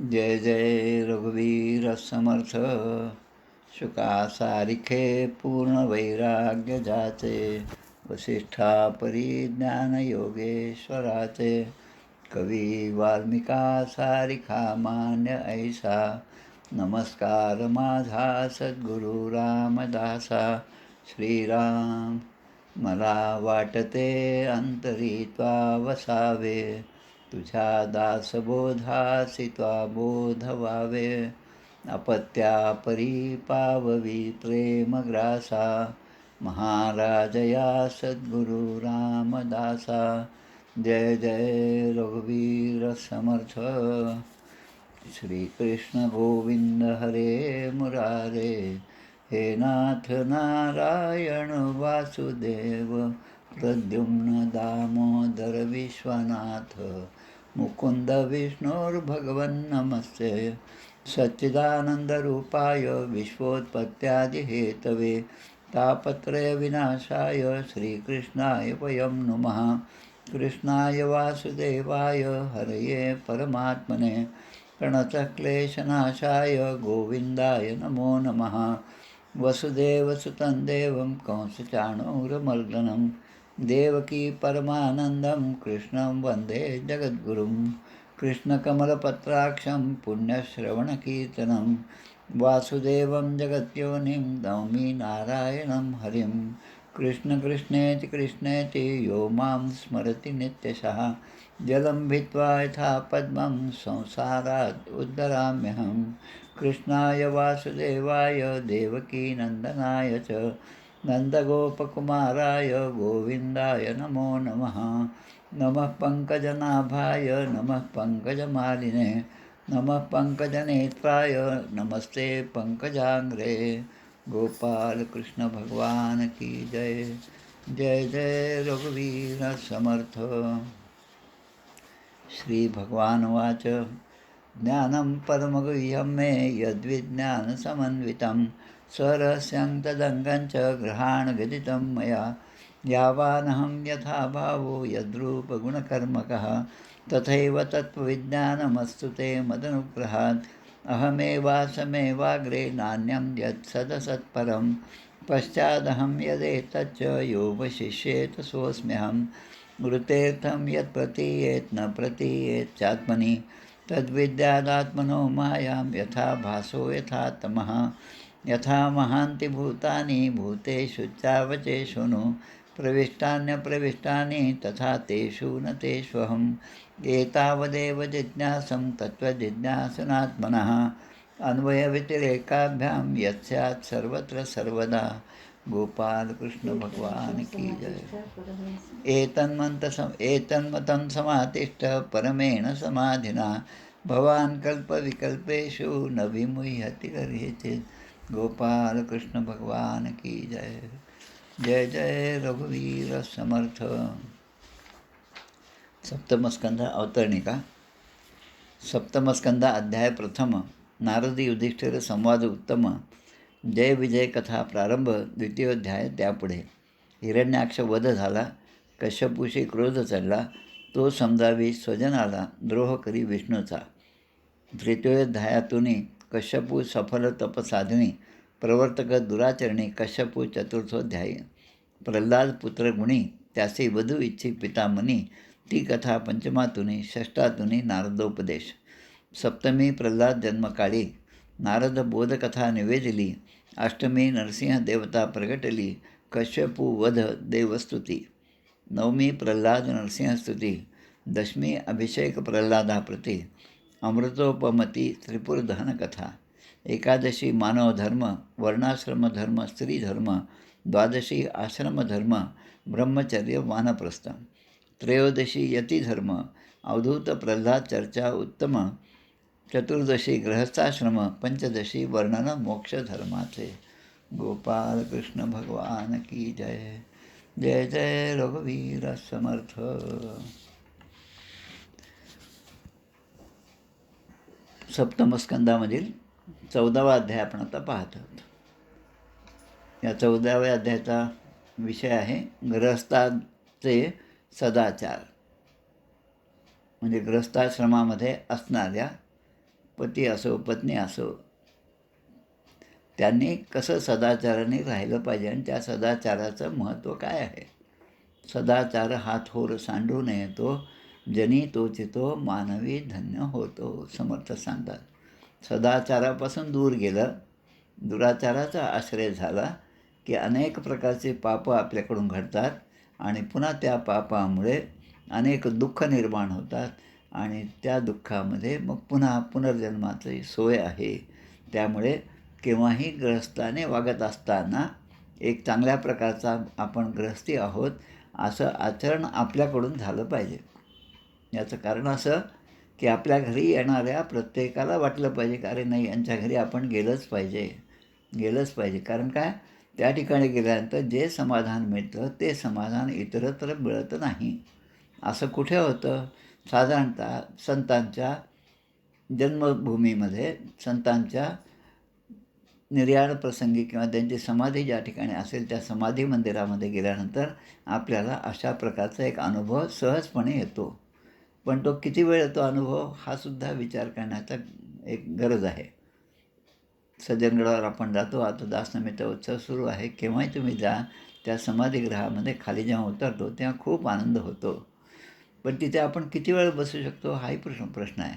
जय जय रघुवीर समर्थ. शुका सारिखे पूर्ण वैराग्य जाचे, वसिष्ठा परिज्ञान योगेश्वराचे. कवी वाल्मिका सारिखा मान्य ऐसा, नमस्कार माझा सद्गुरु रामदासा. श्रीराम मला वाटते अंतरी त्वा वसावे, तुझ्या दासबोधासी त्वा बोध व्हावे. अपत्यापरी पाववी प्रेमग्रासा, महाराजया सद्गुरु रामदासा. जय जय रघुवीर समर्थ. श्रीकृष्ण गोविंद हरे मुरारे, हे नाथ नारायण वासुदेव. प्रद्युम्न दामोदर विश्वनाथ, मुकुंद विष्णुर्भगवन् नमस्ते. सच्चिदानन्दरूपाय विश्वोत्पत्त्यादिहेतवे, तापत्रय विनाशाय श्रीकृष्णाय वयं नुमः. कृष्णाय वासुदेवाय हरये परमात्मने, प्रणतक्लेशनाशाय गोविन्दाय नमो नमः. वसुदेवसुतं देवं कंसचाणूरमर्दनं, देवकी परमानन्दं कृष्णं वन्दे जगद्गुरुं. कृष्णकमलपत्राक्षं पुण्यश्रवणकीर्तनं, वासुदेवं जगद्योनिं नौमि नारायणं हरिं. कृष्ण कृष्णेति कृष्णेति यो मां स्मरति नित्यशः, जलं भित्त्वा यथा पद्मं संसारात् उद्धराम्यहं. कृष्णाय वासुदेवाय देवकीनन्दनाय च, नन्दगोपकुमाराय गोविन्दाय नमो नमः. नमः पङ्कजनाभाय नमः पङ्कजमालिने, नमः पङ्कजनेत्राय नमस्ते पङ्कजाङ्ग्रे. गोपाल कृष्ण भगवान की जय. जय जय रघुवीर समर्थ. श्री भगवानुवाच. ज्ञानं परमगुह्यं मे यद्विज्ञानसमन्वितं, स्वरहस्यं तदङ्गं च गृहाणविदितं मया. यावानहं यथा भावो यद्रूपगुणकर्मकः, तथैव तत्त्वविज्ञानमस्तु ते मदनुग्रहात्. अहमेवासमेवाग्रे नान्यं यत्सदसत्परं, पश्चादहं यदेतच्च यो वशिष्येत सोऽस्म्यहं. मृतेर्थं यत् प्रतीयेत् न प्रतीयेत् चात्मनि, तद्विद्यादात्मनो मायां यथा भासो यथा तमः. यथा महान्ति भूतानि भूतेषु चावचेषु नु, प्रविष्टान्यप्रविष्टानि तथा तेषु न तेष्वहम्. एतावदेव जिज्ञासं तत्त्वजिज्ञासनात्मनः, अन्वयव्यतिरेकाभ्यां यत्स्यात् सर्वत्र सर्वदा. गोपाल कृष्ण भगवान की जय. एतन्मतं समातिष्ठ परमेण समाधिना, भवान् कल्पविकल्पेषु न विमुह्यति कदाचित्. गोपाल कृष्ण भगवान की जय. जय जय रघुवीर समर्थ. सप्तमस्कंध अवतरणिका. सप्तमस्कंद अध्याय प्रथम. नारद युधिष्ठिर संवाद उत्तम. जय विजय कथा प्रारंभ. द्वितीयोध्याय त्यापुढे. हिरण्याक्ष वध झाला. कश्यपूशी क्रोध चढला. तो समजावी स्वजनाला द्रोह करी विष्णूचा. तृतीयोध्यायातून कश्यपू सफल तपसाधनी, प्रवर्तक दुराचरणी कश्यपू चतुर्थोध्यायी. प्रल्हाद पुत्र गुणी, त्याचे वधू इच्छी पिता मनी, ती कथा पंचमातुनी. षष्ठातुनी नारदोपदेश. सप्तमी प्रल्हाद जन्मकाळी नारद बोधकथा निवेदिली. अष्टमी नरसिंह देवता प्रगटली. कश्यपू वध देवस्तुती. नवमी प्रल्हाद नरसिंहस्तुती. दशमी अभिषेक प्रल्हादाप्रती. अमृतोपमती त्रिपुरदहन कथा. एकादशी मानवधर्म, वर्णाश्रमधर्म, स्त्रीधर्म. द्वादशी आश्रमधर्म, ब्रह्मचर्य वानप्रस्थ. त्रयोदशी यतिधर्म, अवधूत प्रल्हाद चर्चा उत्तम. चतुर्दशी गृहस्थाश्रम, पंचदशी वर्णन मोक्षधर्माचे. गोपाल कृष्ण भगवान की जय. जय जय रघुवीर समर्थ. सप्तमस्कंदामधील 14वा अध्याय आपण आता पाहत आहोत. या 14व्या अध्यायाचा विषय आहे गृहस्थाचे सदाचार. म्हणजे गृहस्थाश्रमामध्ये असणाऱ्या पती असो पत्नी असो, त्यांनी कसं सदाचाराने राहिलं पाहिजे आणि त्या सदाचाराचं महत्त्व काय आहे. सदाचार हा थोर सांडू नये तो, जनी तोचितो मानवी धन्य होतो, समर्थ सांगतात. सदाचारापासून दूर गेलं, दुराचाराचा आश्रय झाला की अनेक प्रकारचे पापं आपल्याकडून घडतात आणि पुन्हा त्या पापामुळे अनेक दुःख निर्माण होतात आणि त्या दुःखामध्ये मग पुन्हा पुनर्जन्माची सोय आहे. त्यामुळे केव्हाही गृहस्थाने वागत असताना एक चांगल्या प्रकारचा आपण गृहस्थी आहोत असं आचरण आपल्याकडून झालं पाहिजे. याचं कारण असं की आपल्या घरी येणाऱ्या प्रत्येकाला वाटलं पाहिजे की अरे नाही, यांच्या घरी आपण गेलंच पाहिजे, गेलंच पाहिजे. कारण काय, त्या ठिकाणी गेल्यानंतर जे समाधान मिळतं ते समाधान इतरत्र मिळत नाही. असं कुठे होतं? साधारणतः संतांच्या जन्मभूमीमध्ये, संतांच्या निर्याण प्रसंगी किंवा त्यांची समाधी ज्या ठिकाणी असेल त्या समाधी मंदिरामध्ये गेल्यानंतर आपल्याला अशा प्रकारचा एक अनुभव सहजपणे येतो. पण तो किती वेळ येतो अनुभव, हा सुद्धा विचार करण्याचा एक गरज आहे. सज्जनगडावर आपण जातो, आता दासनमित्त उत्सव सुरू आहे, केव्हाही तुम्ही जा, त्या समाधीगृहामध्ये खाली जेव्हा उतरतो तेव्हा खूप आनंद होतो. पण तिथे आपण किती वेळ बसू शकतो हाही प्रश्न आहे.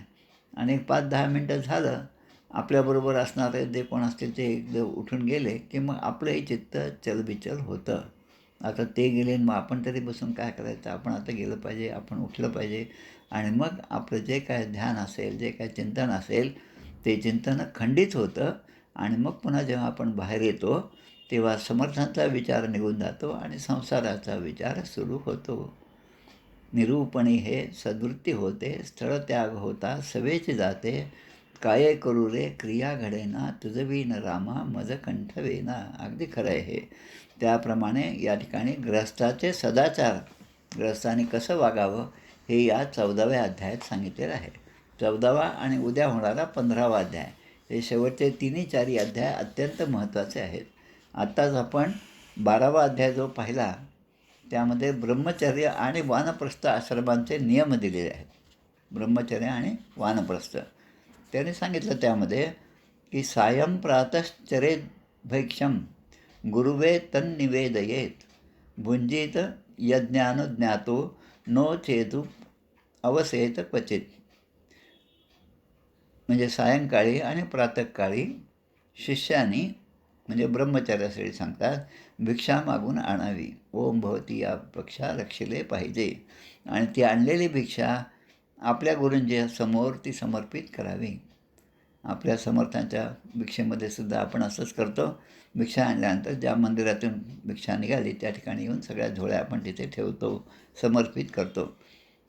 आणि 5-10 मिनटं झालं, आपल्याबरोबर असणारे जे कोण असतील ते एकदा उठून गेले की मग आपलंही चित्त चलबिचल होतं. आता ते गेले मग आपण तरी बसून काय करायचं, आपण आता गेलं पाहिजे, आपण उठलं पाहिजे. आणि मग आपलं जे काय ध्यान असेल, जे काय चिंतन असेल ते चिंतन खंडित होतं आणि मग पुन्हा जेव्हा आपण बाहेर येतो तेव्हा समर्थांचा विचार निघून जातो आणि संसाराचा विचार सुरू होतो. निरूपणी हे सद्वृत्ती होते, स्थळ त्याग होता सवेची जाते, काय करू रे क्रिया घडेना, तुझवीन रामा मज कंठवेना. अगदी खरं आहे हे. त्याप्रमाणे या ठिकाणी गृहस्थाचे सदाचार, गृहस्थाने कसं वागावं हे या 14व्या अध्यायात सांगितलेलं आहे. 14वा आणि उद्या होणारा 15वा अध्याय, हे शेवटचे 3-4 अध्याय अत्यंत महत्त्वाचे आहेत. आत्ताच आपण 12वा अध्याय जो पाहिला त्यामध्ये ब्रह्मचर्य आणि वानप्रस्थ आश्रमांचे नियम दिलेले आहेत. ब्रह्मचर्य आणि वानप्रस्थ त्याने सांगितलं त्यामध्ये की सायं प्रातश्चरेद भैक्षम गुरुवे तन्निवेदयेत भुंजित यज्ञानुज्ञातो नो चेतु अवसेत क्वचित. म्हणजे सायंकाळी आणि प्रातःकाळी शिष्यानी, म्हणजे ब्रह्मचर्यासाठी सांगतात, भिक्षा मागून आणावी. ओम भवती यापेक्षा रक्षिले पाहिजे आणि ती आणलेली भिक्षा आपल्या गुरूंच्या समोर ती समर्पित करावी. आपल्या समर्थांच्या भिक्षेमध्ये सुद्धा आपण असंच करतो. भिक्षा आणल्यानंतर ज्या मंदिरातून भिक्षा निघाली त्या ठिकाणी येऊन सगळ्या झोळ्या आपण तिथे ठेवतो, समर्पित करतो.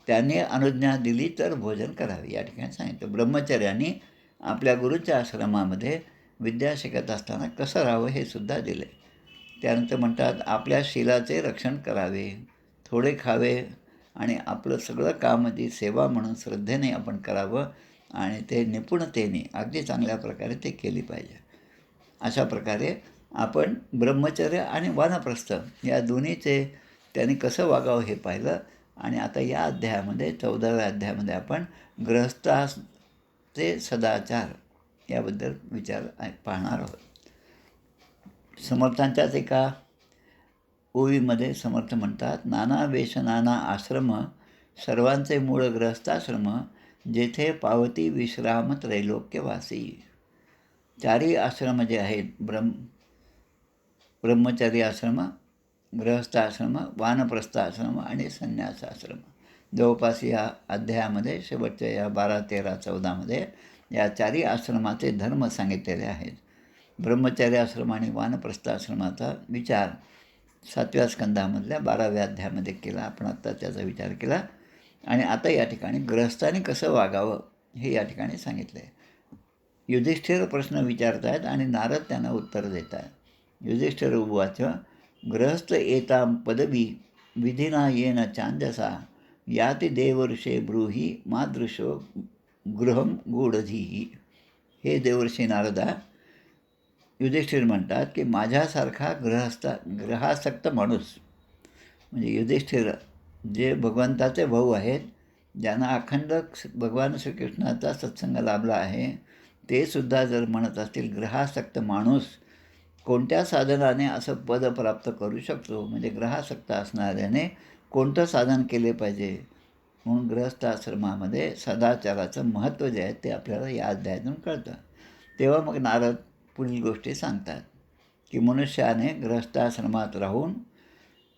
त्याने अनुज्ञा दिली तर भोजन करावे. या ठिकाणी सांगितलं ब्रह्मचर्याने आपल्या गुरूच्या आश्रमामध्ये विद्या शिकत असताना कसं राहावं हे सुद्धा दिले. त्यानंतर म्हणतात आपल्या शीलाचे रक्षण करावे, थोडे खावे आणि आपलं सगळं काम जी सेवा म्हणून श्रद्धेने आपण करावं आणि ते निपुणतेने अगदी चांगल्या प्रकारे ते केली पाहिजे. अशा प्रकारे आपण ब्रह्मचर्य आणि वानप्रस्थ या दोन्हीचे त्यांनी कसं वागावं हे पाहिलं. आणि आता या अध्यायामध्ये 14व्या अध्यायामध्ये आपण गृहस्थाचे सदाचार याबद्दल विचार पाहणार आहोत. समर्थांच्याच एका ओवीमध्ये समर्थ म्हणतात, नाना वेश नाना आश्रम सर्वांचे मूळ गृहस्थाश्रम, जेथे पावती विश्राम त्रैलोक्यवासी. 4 आश्रम जे आहेत, ब्रह्मचर्य आश्रम, गृहस्थाश्रम, वानप्रस्थाश्रम आणि संन्यासाश्रम. जवळपास या अध्यायामध्ये शेवटच्या या 12, 13, 14मध्ये या 4 आश्रमाचे धर्म सांगितलेले आहेत. ब्रह्मचर्य आश्रम आणि वानप्रस्थाश्रमाचा विचार 7व्या स्कंदामधल्या 12व्या अध्यायामध्ये केला. आपण आत्ता त्याचा विचार केला. आणि आता या ठिकाणी गृहस्थाने कसं वागावं हे या ठिकाणी सांगितलं आहे. युधिष्ठिर प्रश्न विचारत आहेत आणि नारद त्यांना उत्तर देत आहेत. युधिष्ठिर उवाच, गृहस्थ एतां पदवी विधिना येन चांदसा, याति देवर्षे ब्रूहि मादृशो गृहम गूढधीही. हे देवर्षी नारदा, युधिष्ठिर म्हणतात की माझ्यासारखा ग्रहासक्त माणूस, म्हणजे युधिष्ठिर जे भगवंताचे भाऊ आहेत ज्यांना अखंड भगवान श्रीकृष्णाचा सत्संग लाभला आहे ते सुद्धा जर म्हणत असतील ग्रहासक्त माणूस कोणत्या साधनाने असं पद प्राप्त करू शकतो, म्हणजे ग्रहासक्त असणाऱ्याने कोणतं साधन केले पाहिजे, म्हणून गृहस्थ आश्रमामध्ये सदाचाराचं महत्त्व जे आहे ते आपल्याला या अध्यायातून कळतं. तेव्हा मग नारद पुढील गोष्टी सांगतात की मनुष्याने गृहस्थाश्रमात राहून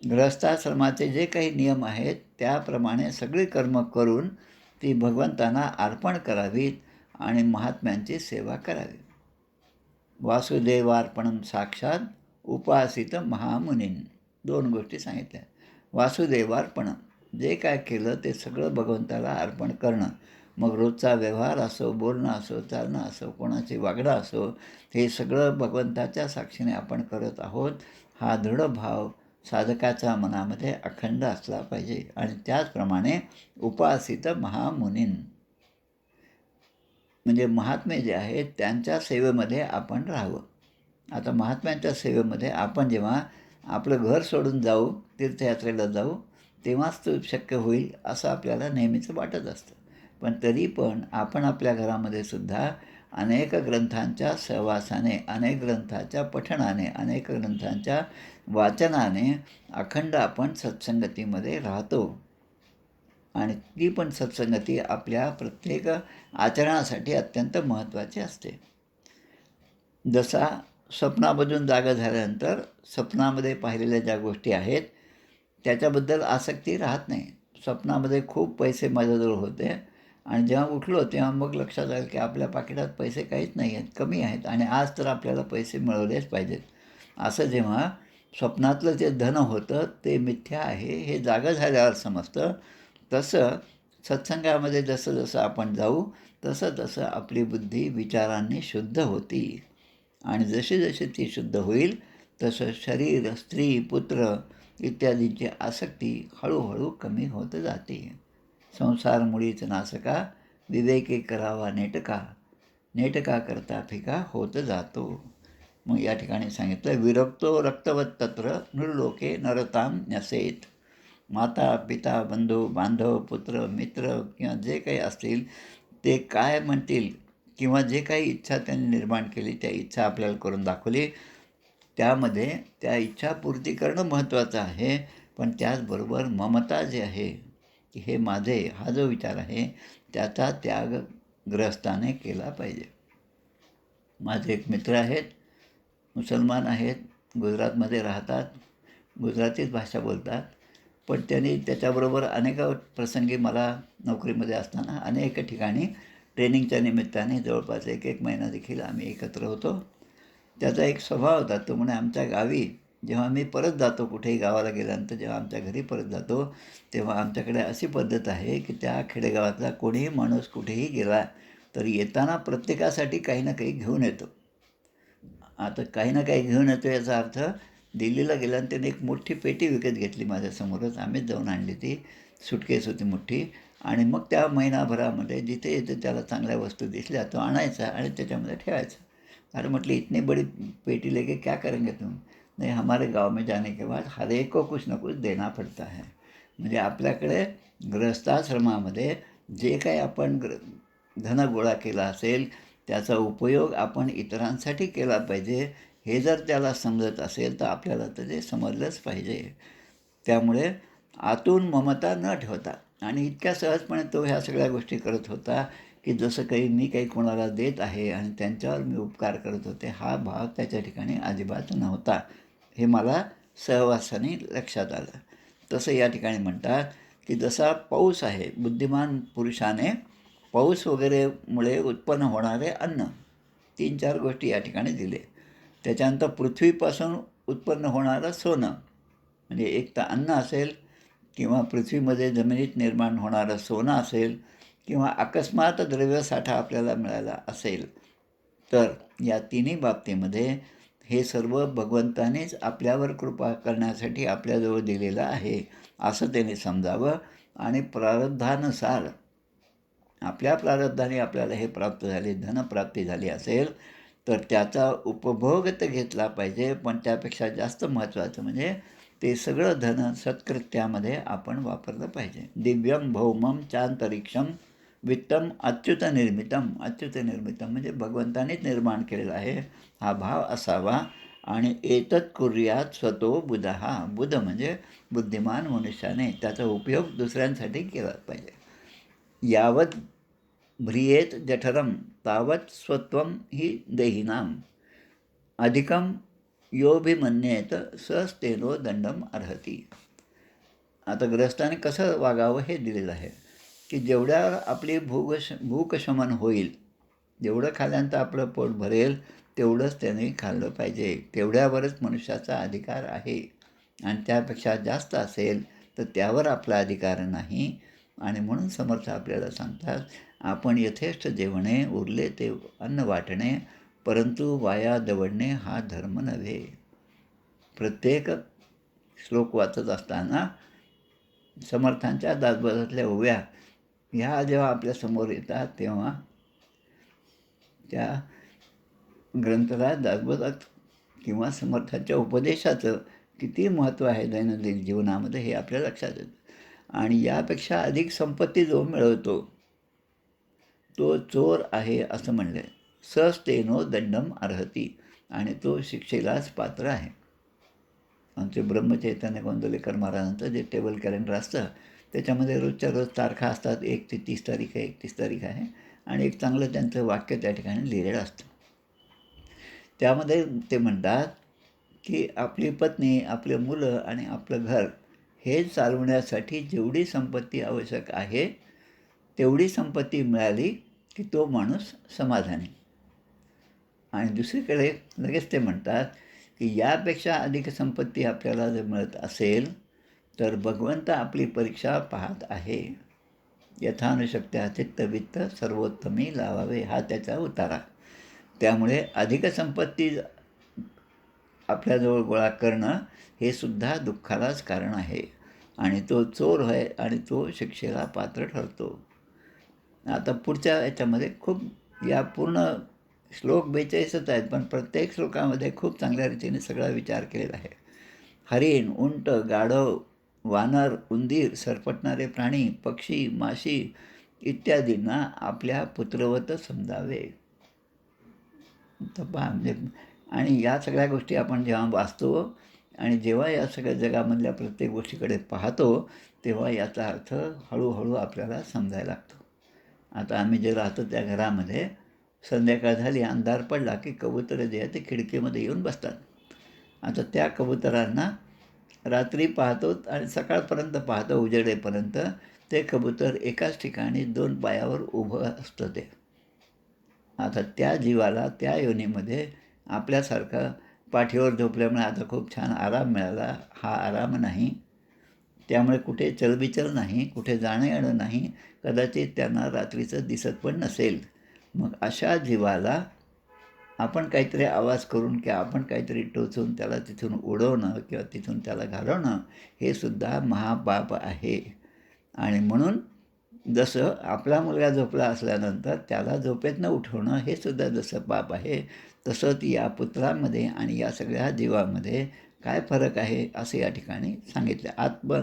गृहस्थाश्रमाचे जे काही नियम आहेत त्याप्रमाणे सगळी कर्म करून ती भगवंतांना अर्पण करावीत आणि महात्म्यांची सेवा करावी. वासुदेवार्पणम साक्षात उपासित महामुनीन, 2 गोष्टी सांगितल्या. वासुदेवार्पणम, जे काय केलं ते सगळं भगवंताला अर्पण करणं. मग रोजचा व्यवहार असो, बोलणं असो, चालणं असो, कोणाची वागणं असो, हे सगळं भगवंताच्या साक्षीने आपण करत आहोत हा दृढ भाव साधकाच्या मनामध्ये अखंड असला पाहिजे. आणि त्याचप्रमाणे उपासित महामुनीन, म्हणजे महात्मे जे आहेत त्यांच्या सेवेमध्ये आपण राहावं. आता महात्म्यांच्या सेवेमध्ये आपण जेव्हा आपलं घर सोडून जाऊ, तीर्थयात्रेला जाऊ, तेव्हाच तो शक्य होईल असं आपल्याला नेहमीच वाटत असतं. पण तरी पण आपण आपल्या घरामध्ये सुद्धा अनेक ग्रंथांच्या सहवासाने, अनेक ग्रंथाच्या पठणाने, अनेक ग्रंथांच्या वाचनाने अखंड आपण सत्संगतीमध्ये राहतो. आणि ती पण सत्संगती आपल्या प्रत्येक आचरणासाठी अत्यंत महत्त्वाची असते. जसा स्वप्नामधून जागा झाल्यानंतर स्वप्नामध्ये पाहिलेल्या ज्या गोष्टी आहेत त्याच्याबद्दल आसक्ती राहत नाही. स्वप्नामध्ये खूप पैसे माझ्याजवळ होते आणि जेव्हा उठलो तेव्हा मग लक्षात आलं की आपल्या पाकिटात पैसे काहीच नाही आहेत, कमी आहेत आणि आज तर आपल्याला पैसे मिळवलेच पाहिजेत. असं जेव्हा स्वप्नातलं जे धन होतं ते मिथ्या आहे हे जागा झाल्यावर समजतं. तसं सत्संगामध्ये जसं जसं आपण जाऊ तसं तसं आपली बुद्धी विचारांनी शुद्ध होती आणि जशी जशी ती शुद्ध होईल तसं शरीर, स्त्री, पुत्र इत्यादींची आसक्ती हळूहळू कमी होत जाते. संसार मुळीच नासका, विवेके करावा नेटका, नेटका करता फिका होत जातो. मग या ठिकाणी सांगितलं विरक्तो रक्तवत तत्र नृलोके नरताम न्यसेत. माता, पिता, बंधू, बांधव, पुत्र, मित्र किंवा जे काही असतील ते काय म्हणतील किंवा जे काही इच्छा त्यांनी निर्माण केली त्या इच्छा आपल्याला करून दाखवली, त्यामध्ये त्या इच्छापूर्ती करणं महत्त्वाचं आहे. पण त्याचबरोबर ममता जी आहे की हे माझे, हा जो विचार आहे त्याचा त्याग ग्रहस्थाने केला पाहिजे. माझे एक मित्र आहेत, मुसलमान आहेत, गुजरातमध्ये राहतात, गुजरातीच भाषा बोलतात. पण त्यांनी त्याच्याबरोबर अनेक प्रसंगी मला नोकरीमध्ये असताना अनेक ठिकाणी ट्रेनिंगच्या निमित्ताने जवळपास 1 महिना देखील आम्ही एकत्र होतो. त्याचा एक स्वभाव होता. तो म्हणे आमच्या गावी जेव्हा मी परत जातो, कुठेही गावाला गेल्यानंतर जेव्हा आमच्या घरी परत जातो तेव्हा आमच्याकडे अशी पद्धत आहे की त्या खेडेगावातला कोणीही माणूस कुठेही गेला तर येताना प्रत्येकासाठी काही ना काही घेऊन येतो. आता काही ना काही घेऊन येतो याचा अर्थ दिल्लीला गेल्यानंतर त्याने एक मोठी पेटी विकत घेतली माझ्यासमोरच. आम्हीच जाऊन आणली ती, सुटकेस होती मोठी. आणि मग त्या महिनाभरामध्ये जिथे येते त्याला चांगल्या वस्तू दिसल्या तो आणायचा आणि त्याच्यामध्ये ठेवायचा. अरे म्हटली इतनी बड़ी पेटी लेके क्या करेंगे तुम? नहीं, हमारे गाव में जाने के बाद हर एक को कुछ ना कुछ देना पडता है. म्हणजे आपल्याकडे गृहस्थाश्रमामध्ये जे काही आपण धन गोळा केला असेल त्याचा उपयोग आपण इतरांसाठी केला पाहिजे. हे जर त्याला समजत असेल तर आपल्याला तर ते समजलंच पाहिजे. त्यामुळे आतून ममता न ठेवता आणि इतक्या सहजपणे तो ह्या सगळ्या गोष्टी करत होता की जसं काही मी काही कोणाला देत आहे आणि त्यांच्यावर मी उपकार करत होते, हा भाव त्याच्या ठिकाणी अजिबात नव्हता. हे मला सहवासाने लक्षात आलं. तसं या ठिकाणी म्हणतात की जसा पाऊस आहे, बुद्धिमान पुरुषाने पाऊस वगैरेमुळे उत्पन्न होणारे अन्न, 3-4 गोष्टी या ठिकाणी दिले. त्याच्यानंतर पृथ्वीपासून उत्पन्न होणारं सोनं, म्हणजे एक तर अन्न असेल किंवा पृथ्वीमध्ये जमिनीत निर्माण होणारं सोनं असेल किंवा अकस्मात द्रव्यसाठा आपल्याला मिळाला असेल, तर या तिन्ही बाबतीमध्ये हे सर्व भगवंतानेच आपल्यावर कृपा करण्यासाठी आपल्याजवळ दिलेलं आहे असं त्याने समजावं. आणि प्रारब्धानुसार आपल्या प्रारब्धाने आपल्याला हे प्राप्त झाले, धनप्राप्ती झाली असेल तर त्याचा उपभोग तर घेतला पाहिजे. पण त्यापेक्षा जास्त महत्त्वाचं म्हणजे ते सगळं धन सत्कृत्यामध्ये आपण वापरलं पाहिजे. दिव्यम भौमम चांतरिक्षम वित्तम अच्युत निर्मितम म्हणजे भगवंतानेच निर्माण केलेलं आहे हा भाव असावा. आणि एतत् कुर्यात स्वतो बुधः, बुध म्हणजे बुद्धिमान मनुष्याने त्याचा उपयोग दुसऱ्यांसाठी केला पाहिजे. यावत भ्रियेत जठरम तावत स्वत्वम ही देहिनाम अधिकम योभिमन्येत सस्तेनो दंडम अर्हती. आता ग्रस्ताने कसं वागावं हे दिलेलं आहे की जेवढ्या आपली भूकशमन होईल, जेवढं खाल्ल्यानंतर आपलं पोट भरेल तेवढंच त्याने खाल्लं पाहिजे. तेवढ्यावरच मनुष्याचा अधिकार आहे. आणि त्यापेक्षा जास्त असेल तर त्यावर आपला अधिकार नाही. आणि म्हणून समर्थ आपल्याला सांगतात, आपण यथेष्ट जेवणे, उरले ते अन्न वाटणे, परंतु वाया दवडणे हा धर्म नव्हे. प्रत्येक श्लोक वाचत असताना समर्थांच्या दासबोधातल्या ओव्या ह्या जेव्हा आपल्यासमोर येतात तेव्हा त्या ग्रंथाला दासबोधात किंवा समर्थांच्या उपदेशाचं किती महत्त्व आहे दैनंदिन जीवनामध्ये हे आपल्या लक्षात येतं. आणि यापेक्षा अधिक संपत्ती जो मिळवतो तो चोर आहे असं म्हणलं आहे. सस्तेनो दंडम अर्हती, आणि तो शिक्षेलाच पात्र आहे. आमचे ब्रह्मचैतन्य गोंदवलेकर महाराजांचं जे टेबल कॅलेंडर असतं त्याच्यामध्ये रोजच्या रोज तारखा असतात. 1 ते 30 तारीख आहे, 31 तारीख आहे. आणि एक चांगलं त्यांचं वाक्य त्या ठिकाणी लिहिलेलं असतं. त्यामध्ये ते म्हणतात की आपली पत्नी, आपले मुलं आणि आपलं घर हे चालवण्यासाठी जेवढी संपत्ती आवश्यक आहे तेवढी संपत्ती मिळाली की तो माणूस समाधानी. आणि दुसरीकडे लगेच ते म्हणतात की यापेक्षा अधिक संपत्ती आपल्याला जर मिळत असेल तर भगवंत आपली परीक्षा पाहत आहे. यथानुशक्त्या चित्तवित्त सर्वोत्तमी लावावे हा त्याचा उतारा. त्यामुळे अधिक संपत्ती आपल्याजवळ गोळा करणं हे सुद्धा दुःखालाच कारण आहे. आणि तो चोर आहे आणि तो शिक्षेला पात्र ठरतो. आता पुढच्या याच्यामध्ये खूप या पूर्ण श्लोक 42च आहेत, पण प्रत्येक श्लोकामध्ये खूप चांगल्या रीतीने सगळा विचार केलेला आहे. हरिण, उंट, गाढव, वानर, उंदीर, सरपटणारे प्राणी, पक्षी, माशी इत्यादींना आपल्या पुत्रवत समजावे. तर पहा म्हणजे, आणि या सगळ्या गोष्टी आपण जेव्हा वाचतो आणि जेव्हा या सगळ्या जगामधल्या प्रत्येक गोष्टीकडे पाहतो तेव्हा याचा अर्थ हळूहळू आपल्याला समजायला लागतो. आता आम्ही जे राहतो त्या घरामध्ये संध्याकाळ झाली, अंधार पडला की कबुतरं जे आहे ते खिडकीमध्ये येऊन बसतात. आता त्या कबुतरांना रात्री पाहतो आणि सकाळपर्यंत पाहतो, उजेडेपर्यंत ते कबूतर एकाच ठिकाणी 2 पायावर उभं असतं ते. आता त्या जीवाला त्या योनीमध्ये आपल्यासारखं पाठीवर झोपल्यामुळे आता खूप छान आराम मिळाला, हा आराम नाही. त्यामुळे कुठे चलबिचल नाही, कुठे जाणं येणं नाही, कदाचित त्यांना रात्रीचं दिसत पण नसेल. मग अशा जीवाला आपण काहीतरी आवाज करून किंवा आपण काहीतरी टोचून त्याला तिथून उडवणं किंवा तिथून त्याला घालवणं हे सुद्धा महापाप आहे. आणि म्हणून जसं आपला मुलगा झोपला असल्यानंतर त्याला झोपेतनं उठवणं हे सुद्धा जसं पाप आहे, तसंच या पुत्रामध्ये आणि या सगळ्या जीवामध्ये काय फरक आहे असं या ठिकाणी सांगितलं.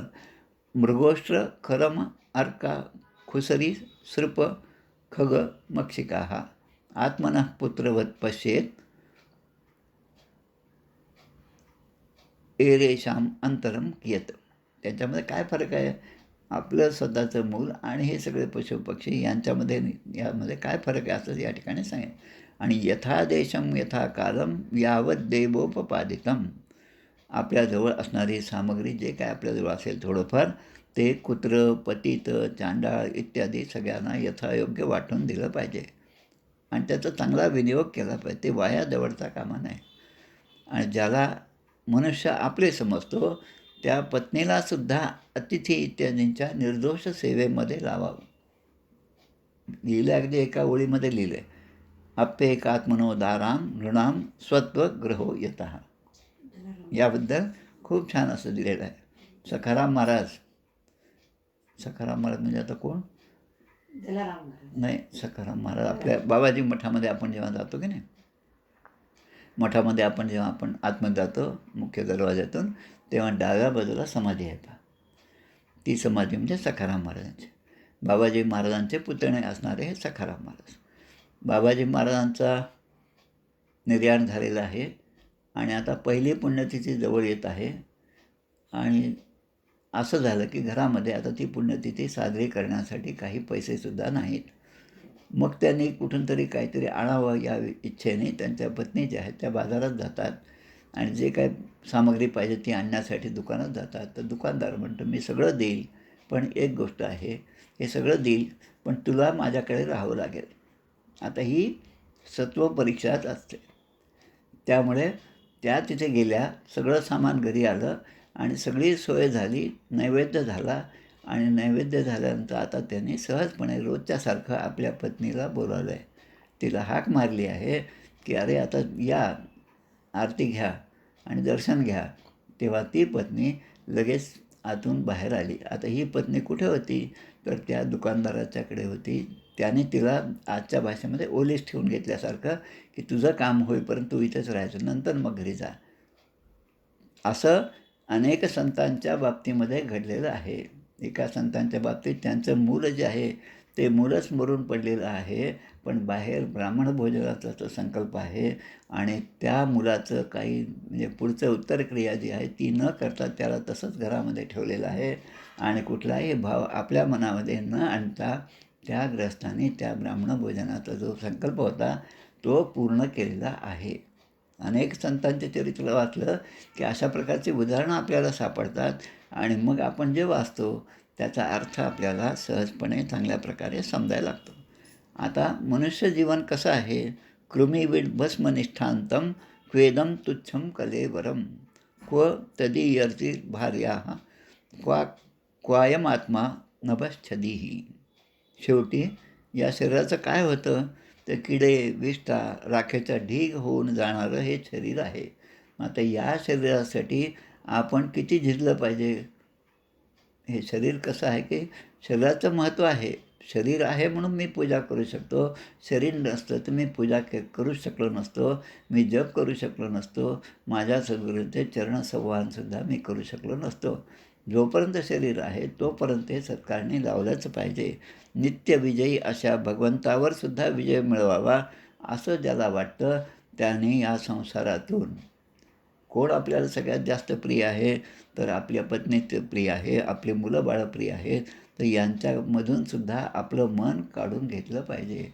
मृगोष्ट्र खरम अर्का खुसरी सृप खग मक्षिका आत्मनः पुत्रवत पश्येत एरेशाम अंतरम कियत. त्याच्यामध्ये काय फरक आहे? आपलं स्वतःचं मूल आणि हे सगळे पशुपक्षी यामध्ये काय फरक आहे असं या ठिकाणी सांगेल. आणि यथा देशम यथा कालम यावत देवोपपादितम. आपल्याजवळ असणारी सामग्री जे काय आपल्याजवळ असेल थोडंफार ते कुत्रं, पतित, चांडाळ इत्यादी सगळ्यांना यथायोग्य वाटून दिलं पाहिजे आणि त्याचा चांगला विनियोग केला पाहिजे. ते वाया दवडता कामा नये. आणि ज्याला मनुष्य आपले समजतो त्या पत्नीलासुद्धा अतिथी इत्यादींच्या निर्दोष सेवेमध्ये लावावं. लिहिलं अगदी एका ओळीमध्ये लिहिलं आहे, अप्येकात्मनोदाराम नृणाम स्वत्वग्रहो यतः. याबद्दल खूप छान असं दिलेलं आहे. सखाराम महाराज म्हणजे आता कोण? नाही, सखाराम महाराज आपल्या बाबाजी मठामध्ये आपण जेव्हा जातो की नाही मठामध्ये आपण जेव्हा आपण आतमध्ये जातो मुख्य दरवाज्यातून, तेव्हा डाव्या बाजूला समाधी आहे पहा. ती समाधी म्हणजे सखाराम महाराजांची. बाबाजी महाराजांचे पुतणे असणारे हे सखाराम महाराज. बाबाजी महाराजांचा निर्याण झालेला आहे आणि आता पहिली पुण्यतिथी जवळ येत आहे. आणि असं झालं की घरामध्ये आता ती पुण्यतिथी साजरी करण्यासाठी काही पैसेसुद्धा नाहीत. मग त्यांनी कुठून तरी काहीतरी आणावं या इच्छेने त्यांच्या पत्नी ज्या आहेत त्या बाजारात जातात आणि जे काय सामग्री पाहिजे ती आणण्यासाठी दुकानात जातात. तर दुकानदार म्हणतो मी सगळं देईल, पण एक गोष्ट आहे, हे सगळं देईल पण तुला माझ्याकडे राहावं लागेल. आता ही सत्व परीक्षाच असते. त्यामुळे त्या तिथे गेल्या, सगळं सामान घरी आलं आणि सगळी सोय झाली, नैवेद्य झाला आणि नैवेद्य झाल्यानंतर आता त्यांनी सहजपणे रोजच्यासारखं आपल्या पत्नीला बोलावलं आहे. तिला हाक मारली आहे की अरे आता या, आरती घ्या आणि दर्शन घ्या. तेव्हा ती पत्नी लगेच आतून बाहेर आली. आता ही पत्नी कुठे होती, तर त्या दुकानदाराच्याकडे होती. त्याने तिला आजच्या भाषेमध्ये ओलीस ठेवून घेतल्यासारखं की तुझं काम होईपर्यंत तू इथेच राहायचं, नंतर मग घरी जा. असं अनेक संतांच्या बाबतीमध्ये घडलेलं आहे. एका संतांच्या बाबतीत त्यांचं मूल जे आहे ते मूलच मरून पडलेलं आहे, पण बाहेर ब्राह्मण भोजनाचा तो संकल्प आहे आणि त्या मुलाचं काही म्हणजे पुढचं उत्तरक्रिया जी आहे ती न करता त्याला तसंच घरामध्ये ठेवलेलं आहे आणि कुठलाही भाव आपल्या मनामध्ये न आणता त्या ग्रस्तांनी त्या ब्राह्मण भोजनाचा जो संकल्प होता तो पूर्ण केलेला आहे. अनेक संतांचे चरित्र वाचलं की अशा प्रकारची उदाहरणं आपल्याला सापडतात आणि मग आपण जे वाचतो त्याचा अर्थ आपल्याला सहजपणे चांगल्या प्रकारे समजायला लागतो. आता मनुष्य जीवन कसं आहे, कृमीविड भस्मनिष्ठांतम क्वेदम तुच्छम कलेवरम क्व तदीयर्ती भार्या क्वा क्वायम आत्मा नभश्छदीही. शेवटी या शरीराचं काय होतं, तर किडे, विष्ठा, राखेचा ढीग होऊन जाणारं हे शरीर आहे. आता या शरीरासाठी आपण किती झिजलं पाहिजे. हे शरीर कसं आहे की शरीराचं महत्त्व आहे. शरीर आहे म्हणून मी पूजा करू शकतो. शरीर नसतं तर मी पूजा करूच शकलो नसतो, मी जप करू शकलो नसतो, माझ्या सद्गुरूंचे चरणसंवाहनसुद्धा मी करू शकलो नसतो. जोपर्यंत शरीर आहे तोपर्यंत हे सत्कारणी लावलंच पाहिजे. नित्यविजयी अशा भगवंतावर सुद्धा विजय मिळवावा असं ज्याला वाटतं त्याने या संसारातून कोण आपल्याला सगळ्यात जास्त प्रिय आहे, तर आपल्या पत्नीच प्रिय आहे, आपली मुलं बाळं प्रिय आहेत, तर यांच्यामधून सुद्धा आपलं मन काढून घेतलं पाहिजे.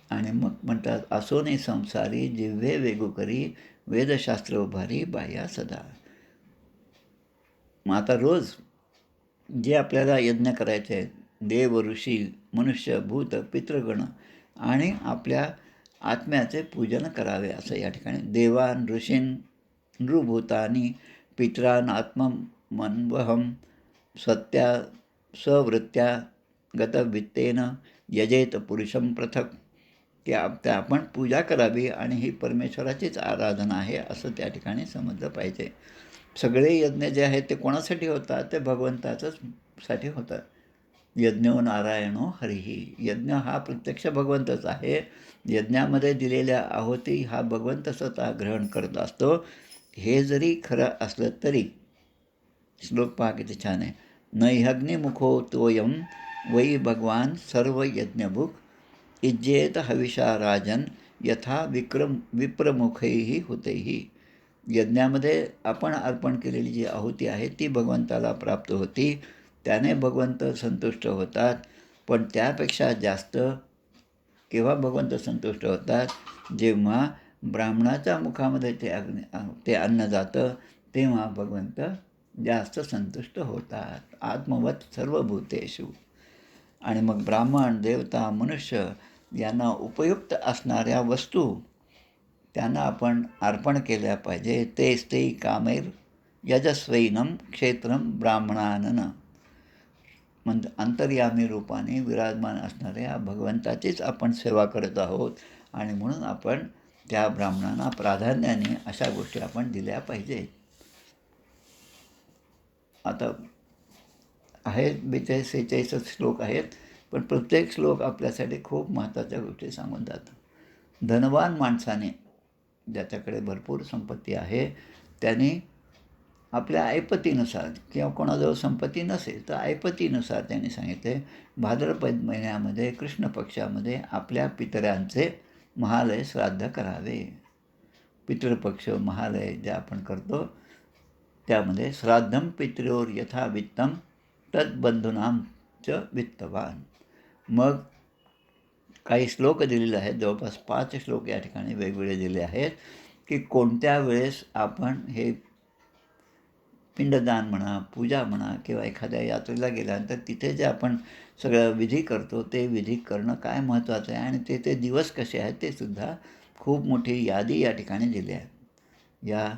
आणि मग म्हणतात असोने संसारी जिव्हे वेगू करी वेदशास्त्र उभारी बाह्या सदा. मग आता रोज जे आपल्याला यज्ञ करायचे आहेत, देव, ऋषी, मनुष्य, भूत, पितृगण आणि आपल्या आत्म्याचे पूजन करावे असं या ठिकाणी. देवान ऋषीन नृभूतानी पितरान आत्ममन्वहम सत्या स्ववृत्त्या गतवित्तेन यजेत पुरुषम पृथक. की आपण पूजा करावी आणि ही परमेश्वराचीच आराधना आहे असं त्या ठिकाणी समजलं पाहिजे. सगळे यज्ञ जे आहेत ते कोणासाठी होतात, ते भगवंताचंच साठी होतात. यज्ञो नारायणो हरिही. यज्ञ हा प्रत्यक्ष भगवंतच आहे. यज्ञामध्ये दिलेल्या आहुती हा भगवंत स्वतः ग्रहण करत असतो. हे जरी खरं असलं तरी श्लोक पहा किती छान आहे. नैहग्निमुखो तोयम वै भगवान सर्व यज्ञभुक इज्जेत हविषा राजन यथा विप्रमुखैही होतेही. यज्ञामध्ये आपण अर्पण केलेली जी आहुती आहे ती भगवंताला प्राप्त होती, त्याने भगवंत संतुष्ट होतात. पण त्यापेक्षा जास्त केव्हा भगवंत संतुष्ट होतात, जेव्हा ब्राह्मणाच्या मुखामध्ये ते अन्न जातं तेव्हा भगवंत जास्त संतुष्ट होतात. आत्मवत सर्वभूतेषु. आणि मग ब्राह्मण, देवता, मनुष्य यांना उपयुक्त असणाऱ्या वस्तू त्यांना आपण अर्पण केल्या पाहिजे. ते कामेर यजस्वैनम क्षेत्रम ब्राह्मणानन. म्हणजे अंतर्यामी रूपाने विराजमान असणाऱ्या भगवंताचीच आपण सेवा करत आहोत आणि म्हणून आपण त्या ब्राह्मणांना प्राधान्याने अशा गोष्टी आपण दिल्या पाहिजेत. आता आहेत 42-46 श्लोक आहेत, पण प्रत्येक श्लोक आपल्यासाठी खूप महत्त्वाच्या गोष्टी सांगून जातात. धनवान माणसाने ज्याच्याकडे भरपूर संपत्ती आहे त्याने आपल्या ऐपतीनुसार किंवा कोणाजवळ संपत्ती नसेल तर ऐपतीनुसार त्यांनी सांगितले भाद्रपद महिन्यामध्ये कृष्ण पक्षामध्ये आपल्या पितरांचे महालय श्राद्ध करावे. पितृपक्ष महालय जे आपण करतो त्यामध्ये श्राद्धम पित्रोर यथा वित्तम तद्बंधूनाम च वित्तवान. मग काही श्लोक दिलेले आहेत, जवळपास 5 श्लोक या ठिकाणी वेगवेगळे दिले आहेत की कोणत्या वेळेस आपण हे पिंडदान म्हणा, पूजा म्हणा किंवा एखाद्या यात्रेला गेल्यानंतर तिथे जे आपण सगळं विधी करतो ते विधी करणं काय महत्त्वाचं आहे आणि ते दिवस कसे आहेत ते सुद्धा खूप मोठी यादी या ठिकाणी दिली आहे. या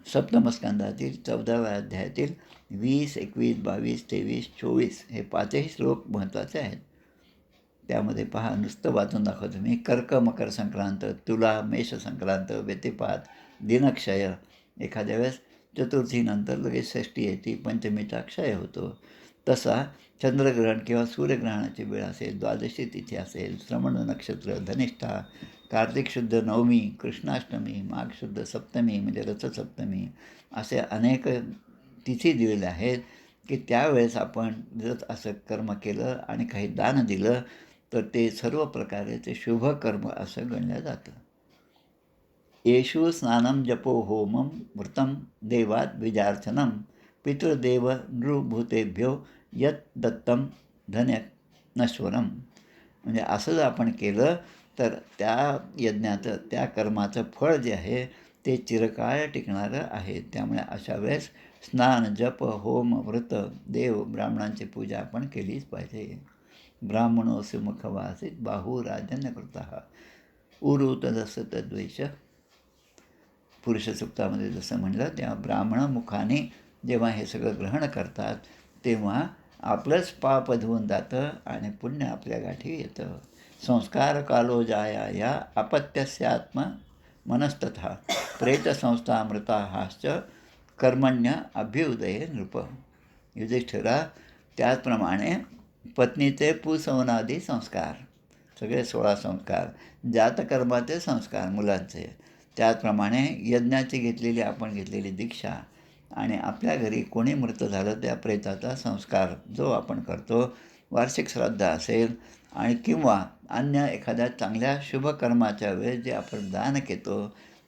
सप्तमस्कंदातील 14व्या अध्यायातील 20, 21, 22, 23, 24 हे 5ही श्लोक महत्त्वाचे आहेत. त्यामध्ये पहा, नुसतं वाचून दाखवतो मी. कर्क मकर संक्रांत, तुला मेष संक्रांत, व्यतिपात, दिनक्षय, एखाद्या वेळेस चतुर्थीनंतर लगेच षष्ठी येते, पंचमीचा क्षय होतो. तसा चंद्रग्रहण किंवा सूर्यग्रहणाची वेळ असेल, द्वादशी तिथी असेल, श्रवण नक्षत्र, धनिष्ठा, कार्तिक शुद्ध नवमी, कृष्णाष्टमी, माघ शुद्ध सप्तमी म्हणजे रथसप्तमी, असे अनेक तिथी दिलेल्या आहेत की त्यावेळेस आपण जर असं कर्म केलं आणि काही दान दिलं तर ते सर्व प्रकारे ते शुभ कर्म असं गणलं जातं. येषु स्नानं जपो होमं व्रतं देवात् बीजार्चनं पितृदेव नृभूतेभ्यो यत् दत्तं धन्य नश्वरम. म्हणजे असं जर आपण केलं तर त्या यज्ञाचं, त्या कर्माचं फळ जे आहे ते चिरकाळ टिकणारं आहे. त्यामुळे अशा वेळेस स्नान, जप, होम, व्रत, देव, ब्राह्मणांची पूजा आपण केलीच पाहिजे. ब्राह्मणोऽसि मुखवासीत बाहू राजन्यकृतः उरु तदस्य तद्वैष. पुरुषसूक्तामध्ये जसं म्हणलं, तेव्हा ब्राह्मण मुखाने जेव्हा हे सगळं ग्रहण करतात तेव्हा आपलंच पाप धुवून जातं आणि पुण्य आपल्या गाठी येतं. संस्कार कालो जाया या अपत्यस्यात्म मनस्तथा प्रेतसंस्थामृताहाश्च कर्मण्य अभ्युदये नृप. युधिष्ठिरा, त्याचप्रमाणे पत्नीचे पुसवनादी संस्कार, सगळे 16 संस्कार, जातकर्माचे संस्कार मुलांचे, त्याचप्रमाणे यज्ञाची आपण घेतलेली दीक्षा आणि आपल्या घरी कोणी मृत झालं त्या प्रेताचा संस्कार जो आपण करतो, वार्षिक श्राद्ध असेल आणि किंवा अन्य एखाद्या चांगल्या शुभकर्माच्या वेळेस जे आपण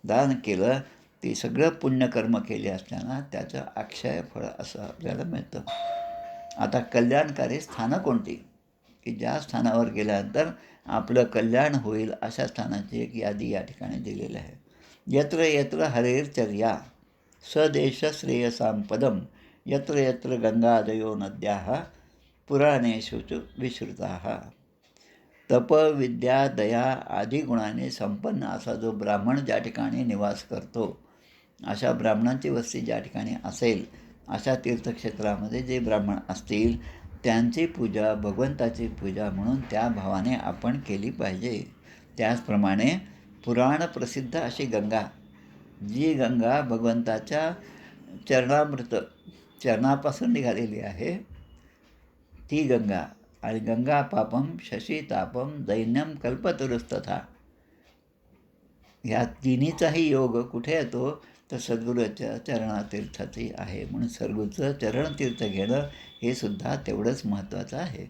दान केलं ते सगळं पुण्यकर्म केले असताना त्याचं अक्षय फळ असं आपल्याला मिळतं. आता कल्याणकारी स्थानं कोणती की ज्या स्थानावर गेल्यानंतर आपलं कल्याण होईल अशा स्थानाची एक यादी या ठिकाणी दिलेली आहे. यत्र यत्र हरेर्चर्या सदेश श्रेयसां पदम यत्र यत्र गंगादयो नद्याः पुराणेषु च विश्रुताः. तप, विद्या, दया आदी गुणाने संपन्न असा जो ब्राह्मण ज्या ठिकाणी निवास करतो, अशा ब्राह्मणांची वस्ती ज्या ठिकाणी असेल अशा तीर्थक्षेत्रामध्ये जे ब्राह्मण असतील त्यांची पूजा भगवंताची पूजा म्हणून त्या भावाने आपण केली पाहिजे. त्याचप्रमाणे पुराण प्रसिद्ध अशी गंगा, जी गंगा भगवंताच्या चरणापासून निघालेली आहे ती गंगा. आणि गंगा पापम शशी तापम दैन्यम कल्पतरुस्तथा. ह्या तिन्हीचाही योग कुठे येतो तर सद्गुरूच्या चरणातीर्थाची आहे. म्हणून सद्गुरूचं चरणतीर्थ घेणं हे सुद्धा तेवढंच महत्त्वाचं आहे.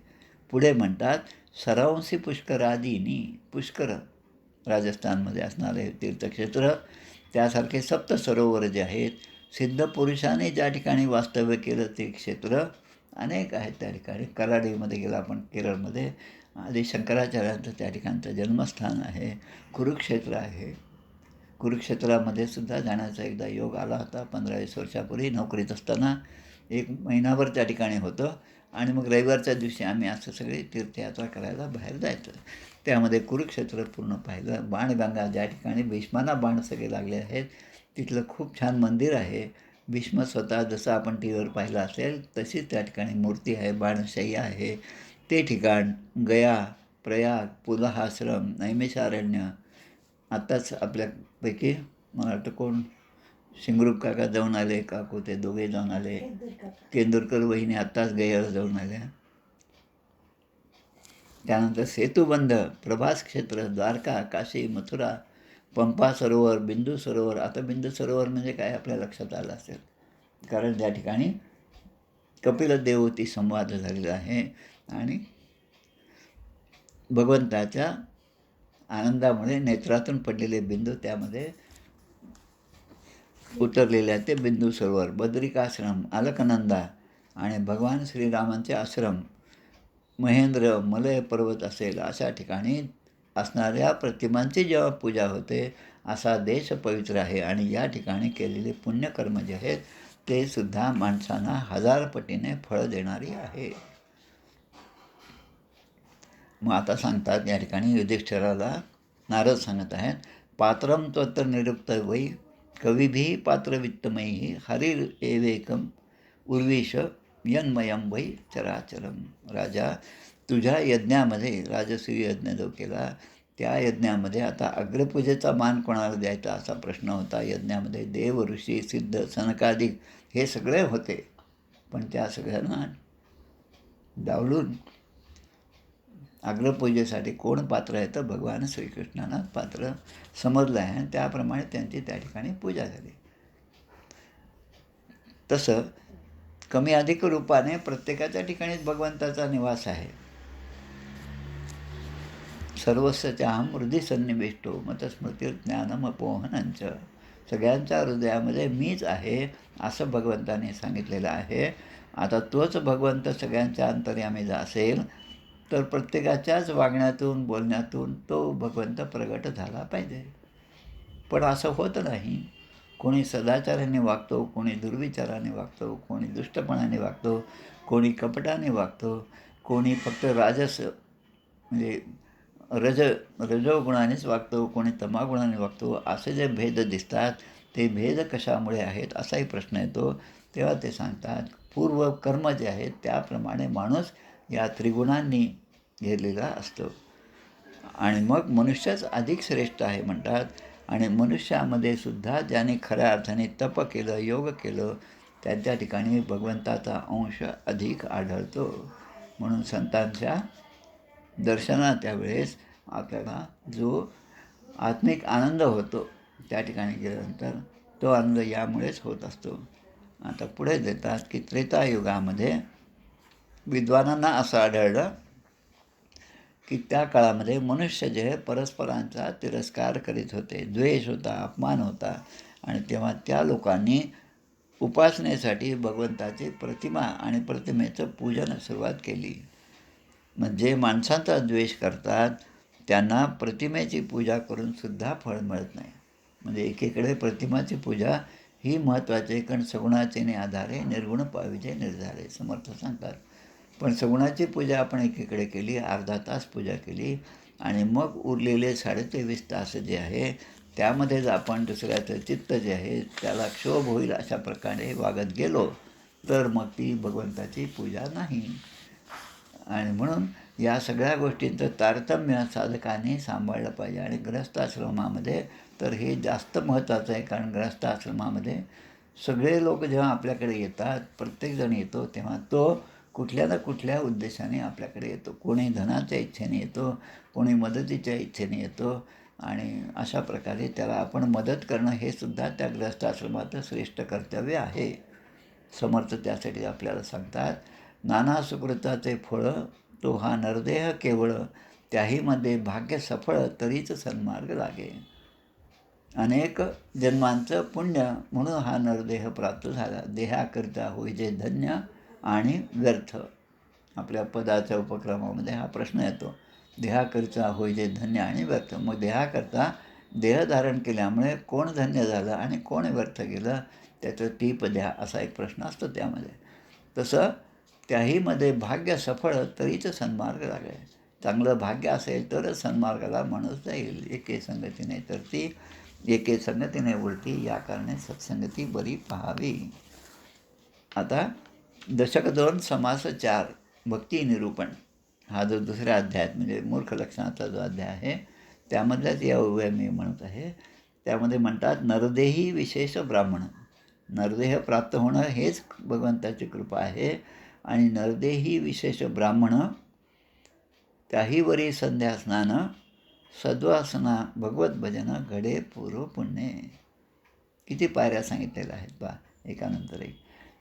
पुढे म्हणतात सरांसी पुष्करादीनी, पुष्कर राजस्थानमध्ये असणारे हे तीर्थक्षेत्र, त्यासारखे सप्त सरोवर जे आहेत, सिद्ध पुरुषाने ज्या ठिकाणी वास्तव्य केलं ते क्षेत्र अनेक आहेत. त्या ठिकाणी कराडीमध्ये गेला आपण, केरळमध्ये आधी शंकराचार्यांचं त्या ठिकाणचं जन्मस्थान आहे. कुरुक्षेत्र आहे. कुरुक्षेत्रामध्ये सुद्धा जाण्याचा एकदा योग आला होता 15-20 वर्षापूर्वी. नोकरीत असताना 1 महिनाभर त्या ठिकाणी होतं आणि मग रविवारच्या दिवशी आम्ही असं सगळी तीर्थयात्रा करायला बाहेर जायचं. त्यामध्ये कुरुक्षेत्र पूर्ण पाहिलं. बाणगंगा, ज्या ठिकाणी भीष्मांना बाण सगळे लागले आहेत, तिथलं खूप छान मंदिर आहे. भीष्म स्वतः जसं आपण टी व्हीवर पाहिलं असेल तशीच त्या ठिकाणी मूर्ती आहे, बाणशय्या आहे. ते ठिकाण गया, प्रयाग, पुलहाश्रम, नैमिषारण्य. आत्ताच आपल्यापैकी मला वाटतं कोण शिंगरूप काका जाऊन आले, काकू ते दोघे जाऊन आले, केंदुरकर वहिनी आत्ताच गयाला जाऊन आल्या. त्यानंतर सेतुबंध, प्रभास क्षेत्र, द्वारका, काशी, मथुरा, पंपा सरोवर, बिंदू सरोवर. आता बिंदू सरोवर म्हणजे काय आपल्या लक्षात आलं असेल, कारण त्या ठिकाणी कपिलदेवती संवाद झालेला आहे आणि भगवंताच्या आनंदामुळे नेत्रातून पडलेले बिंदू त्यामध्ये उतरलेले आहे. ते बिंदू सरोवर, बद्रिकाश्रम, अलकनंदा आणि भगवान श्रीरामांचे आश्रम, महेंद्र, मलय पर्वत असेल अशा ठिकाणी असणाऱ्या प्रतिमांची जेव्हा पूजा होते, असा देश पवित्र आहे आणि या ठिकाणी केलेले पुण्यकर्म जे आहेत ते सुद्धा माणसांना 1000 पटीने फळं देणारी आहे. मग आता सांगतात या ठिकाणी युधिष्ठिराला नारद सांगत आहेत, पात्रम त्वत्र निरुक्त वै कविभी पात्रवित्तमयी हरिर एवेकम उर्विश यन्मयम वै चराचरम. राजा, तुझ्या यज्ञामध्ये, राजसूय यज्ञ जो केला त्या यज्ञामध्ये आता अग्रपूजेचा मान कोणाला द्यायचा असा प्रश्न होता. यज्ञामध्ये देव, ऋषी, सिद्ध, सनकादिक हे सगळे होते, पण त्या सगळ्यांना डावलून अग्रपूजेसाठी कोण पात्र आहे तर भगवान श्रीकृष्णांना पात्र समजलं आहे आणि त्याप्रमाणे त्यांची त्या ठिकाणी पूजा झाली. तसं कमी अधिक रूपाने प्रत्येकाच्या ठिकाणीच भगवंताचा निवास आहे. सर्वस्वचाहम हृदय सन्निविष्टो मतस्मृतिर्ज्ञानमपोहनंच. सगळ्यांच्या हृदयामध्ये मीच आहे असं भगवंताने सांगितलेलं आहे. आता तोच भगवंत सगळ्यांच्या अंतर्यामी असेल तर प्रत्येकाच्याच वागण्यातून, बोलण्यातून तो भगवंत प्रगट झाला पाहिजे. पण असं होत नाही. कोणी सदाचाराने वागतो, कोणी दुर्विचाराने वागतो, कोणी दुष्टपणाने वागतो, कोणी कपटाने वागतो, कोणी फक्त राजस म्हणजे रजोगुणानेच वागतो, कोणी तमागुणाने वागतो. असे जे भेद दिसतात ते भेद कशामुळे आहेत असाही प्रश्न येतो. तेव्हा ते सांगतात पूर्व कर्म जे आहेत त्याप्रमाणे माणूस या त्रिगुणांनी घेरलेला असतो आणि मग मनुष्यच अधिक श्रेष्ठ आहे म्हणतात. आणि मनुष्यामध्ये सुद्धा ज्याने खऱ्या अर्थाने तप केलं, योग केलं, त्यांच्या ठिकाणी भगवंताचा अंश अधिक आढळतो. म्हणून संतांच्या दर्शनाच्या वेळेस आपल्याला जो आत्मिक आनंद होतो त्या ठिकाणी गेल्यानंतर तो आनंद यामुळेच होत असतो. आता पुढे देतात की त्रेतायुगामध्ये विद्वानांना असं आढळलं की त्या काळामध्ये मनुष्य जे परस्परांचा तिरस्कार करीत होते, द्वेष होता, अपमान होता आणि तेव्हा त्या लोकांनी उपासनेसाठी भगवंताची प्रतिमा आणि प्रतिमेचं पूजन सुरुवात केली. म्हणजे माणसांचा द्वेष करतात त्यांना प्रतिमेची पूजा करूनसुद्धा फळ मिळत नाही. म्हणजे एकीकडे प्रतिमाची पूजा ही महत्त्वाची आहे, कारण सगुणाचेने आधारे निर्गुण पाविजे निर्धारे समर्थ सांगतात. पण सगुणाची पूजा आपण एकीकडे केली, अर्धा तास पूजा केली आणि मग उरलेले 23.5 तास जे आहे त्यामध्येच आपण दुसऱ्याचं चित्त जे आहे त्याला क्षोभ होईल अशा प्रकारे वागत गेलो तर मग ती भगवंताची पूजा नाही. आणि म्हणून या सगळ्या गोष्टींचं तारतम्य साधकाने सांभाळलं पाहिजे. आणि गृहस्थाश्रमामध्ये तर हे जास्त महत्त्वाचं आहे, कारण गृहस्थाश्रमामध्ये सगळे लोक जेव्हा आपल्याकडे येतात, प्रत्येकजण येतो तेव्हा तो कुठल्या ना कुठल्या उद्देशाने आपल्याकडे येतो. कोणी धनाच्या इच्छेने येतो, कोणी मदतीच्या इच्छेने येतो आणि अशा प्रकारे त्याला आपण मदत करणं हे सुद्धा त्या गृहस्थाश्रमाचं श्रेष्ठ कर्तव्य आहे. समर्थ त्यासाठी आपल्याला सांगतात, नाना सुकृताचे फळं तो हा नरदेह केवळ, त्याहीमध्ये भाग्य सफळ तरीच सन्मार्ग लागे. अनेक जन्मांचं पुण्य म्हणून हा नरदेह प्राप्त झाला. देहाकरिता होईजे धन्य आणि व्यर्थ. आपल्या पदाच्या उपक्रमामध्ये हा प्रश्न येतो, देहाकरिता होईजे धन्य आणि व्यर्थ. मग देहाकरता देह धारण केल्यामुळे कोण धन्य झालं आणि कोण व्यर्थ गेलं त्याचं टीप द्या असा एक प्रश्न असतो त्यामध्ये. तसं त्याहीमध्ये भाग्य सफळ तरीच सन्मार्ग लागे. चांगलं भाग्य असेल तरच सन्मार्गाला माणूस जाईल. एके संगतीने तर ती एके संगतीने उलटी, या कारणे सत्संगती बरी पाहावी. आता दशक 2 समास 4 भक्ती निरूपण हा जो दुसऱ्या अध्यायात म्हणजे मूर्ख लक्षणाचा जो अध्याय आहे त्यामधल्याच या उभ्या मी म्हणत आहे. त्यामध्ये म्हणतात नरदेही विशेष ब्राह्मण. नरदेह प्राप्त होणं हेच भगवंताची कृपा आहे आणि नरदेही विशेष ब्राह्मण त्याहीवरी संध्या स्नान सद्वासना भगवत भजन घडे पूर्व पुण्ये. किती पायऱ्या सांगितलेल्या आहेत बा एकानंतर एक.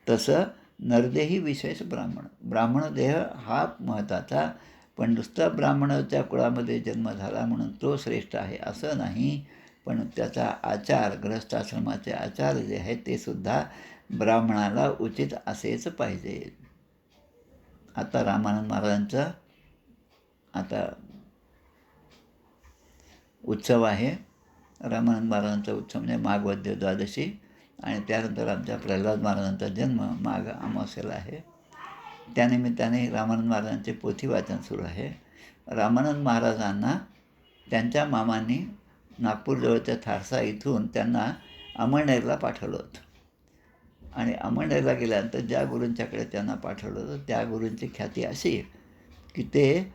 तसं नरदेही विशेष ब्राह्मण. ब्राह्मण देह हा महत्त्वाचा, पण नुसता ब्राह्मणाच्या कुळामध्ये जन्म झाला म्हणून तो श्रेष्ठ आहे असं नाही. पण त्याचा आचार, गृहस्थाश्रमाचे आचार जे आहेत ते सुद्धा ब्राह्मणाला उचित असेच पाहिजे. आता रामानंद महाराजांचा आता उत्सव आहे. रामानंद महाराजांचा उत्सव म्हणजे माघ वद्य द्वादशी, आणि त्यानंतर आमच्या प्रल्हाद महाराजांचा जन्म माघ अमावस्येला आहे. त्यानिमित्ताने रामानंद महाराजांचे पोथी वाचन सुरू आहे. रामानंद महाराजांना त्यांच्या मामांनी नागपूरजवळच्या थारसा इथून त्यांना अमळनेरला पाठवलं होतं. आणि अमळनेरला गेल्यानंतर ज्या गुरूंच्याकडे त्यांना पाठवलं होतं त्या गुरूंची ख्याती अशी की ते